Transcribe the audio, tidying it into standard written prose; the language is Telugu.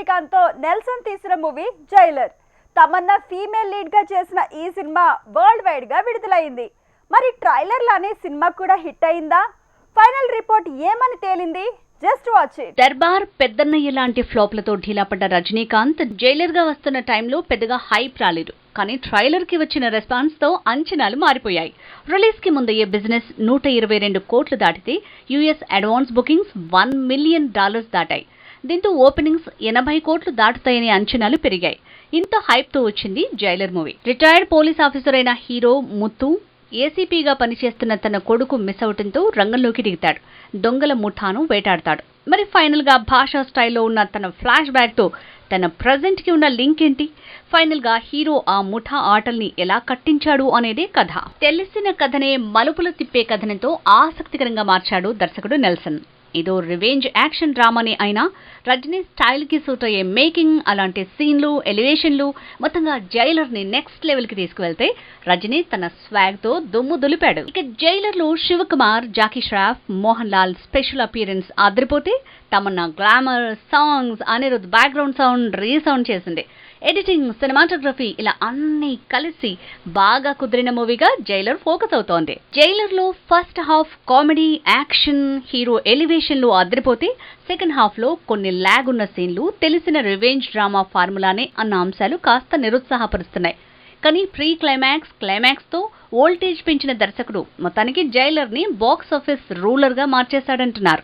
రజనీకాంత్ తో నెల్సన్ తీసిన movie Jailer. Tamannaah female lead గా చేసిన ఈ సినిమా వరల్డ్ వైడ్ గా విడుదలైంది. మరి ట్రైలర్ లానే సినిమా కూడా హిట్ అయిందా? ఫైనల్ రిపోర్ట్ ఏమని తేలింది? Just watch it. దర్బార్, పెద్దన్నయ్య లాంటి ఫ్లాప్లతో ఢీలా పడ్డ రజనీకాంత్ జైలర్ గా వస్తున్న టైంలో పెద్దగా హైప్ రాలేదు. కానీ ట్రైలర్ కి వచ్చిన రెస్పాన్స్ తో అంచనాలు మారిపోయాయి. రిలీజ్ కి ముందయ్యే బిజినెస్ 122 కోట్లు దాటితే యుఎస్ అడ్వాన్స్ బుకింగ్స్ $1 మిలియన్ దాటాయి. దీంతో ఓపెనింగ్స్ 80 కోట్లు దాటుతాయనే అంచనాలు పెరిగాయి. ఇంత హైప్ తో వచ్చింది Jailer movie. Retired police officer అయిన హీరో ముత్తు ఏసీపీగా పనిచేస్తున్న తన కొడుకు మిస్ అవటంతో రంగంలోకి దిగుతాడు. దొంగల ముఠాను వేటాడతాడు. మరి ఫైనల్ గా భాషా స్టైల్లో ఉన్న తన ఫ్లాష్ బ్యాక్ తో తన ప్రెజెంట్ కి ఉన్న లింక్ ఏంటి? ఫైనల్ గా హీరో ఆ ముఠా ఆటల్ని ఎలా కట్టించాడు అనేదే కథ. తెలిసిన కథనే మలుపులు తిప్పే కథనంతో ఆసక్తికరంగా మార్చాడు దర్శకుడు నెల్సన్. ఇదో రివెంజ్ యాక్షన్ డ్రామానే అయినా రజనీ స్టైల్ కి సూట్ అయ్యే మేకింగ్, అలాంటి సీన్లు, ఎలివేషన్లు మొత్తంగా జైలర్ ని నెక్స్ట్ లెవెల్ కి తీసుకువెళ్తే రజనీ తన స్వాగ్ తో దుమ్ము దులిపాడు. ఇక జైలర్ లో Shivakumar, Jackie Shroff, Mohan Lal special appearance అదిరిపోతే Tamannaah glamour, songs, Anirudh background sound resound చేసింది. ఎడిటింగ్, సినిమాటోగ్రఫీ ఇలా అన్ని కలిసి బాగా కుదిరిన మూవీగా జైలర్ ఫోకస్ అవుతోంది. జైలర్ లో first half comedy, action, hero ఎలివేషన్లు అదిరిపోతే సెకండ్ హాఫ్ లో కొన్ని ల్యాగ్ ఉన్న సీన్లు, తెలిసిన రివెంజ్ డ్రామా ఫార్ములానే అన్న అంశాలు కాస్త నిరుత్సాహపరుస్తున్నాయి. కానీ ప్రీ క్లైమాక్స్ తో వోల్టేజ్ పెంచిన దర్శకుడు మొత్తానికి జైలర్ ని బాక్స్ ఆఫీస్ రూలర్ గా మార్చేశాడంటున్నారు.